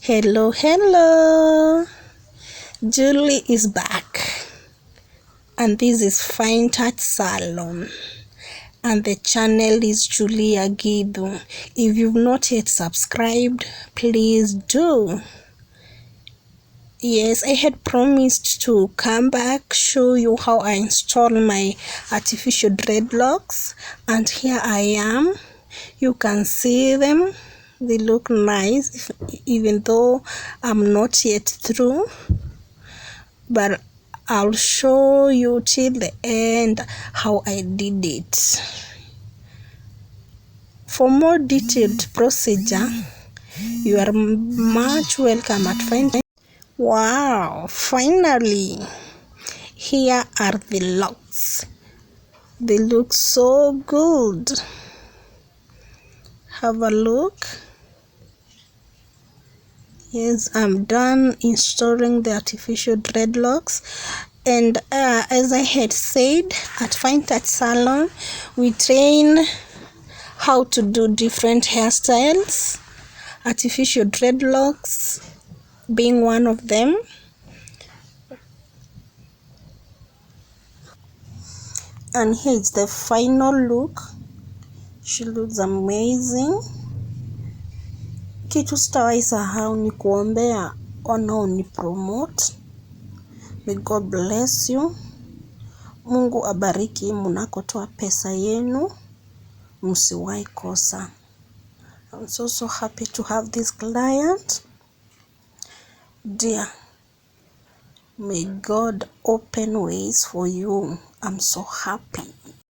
Hello, Julie is back, and this is Fine Touch Salon, and the channel is Julia Gidu. If you've not yet subscribed, please do. Yes, I had promised to come back, show you how I install my artificial dreadlocks, and here I am. You can see them. They look nice, even though I'm not yet through, but I'll show you till the end how I did it. For more detailed procedure, you are much welcome at Fine Touch. Wow, finally, here are the locks. They look so good. Have a look. Yes, I'm done installing the artificial dreadlocks, and as I had said, at Fine Touch Salon we train how to do different hairstyles, artificial dreadlocks being one of them. And here is the final look. She looks amazing. Kitu sitawahi sahau ni kuombea wanaoni promote. May God bless you. Mungu abariki mnakotoa pesa yenu, msiwahi kosa. I'm so happy to have this client. Dear, may God open ways for you. I'm so happy.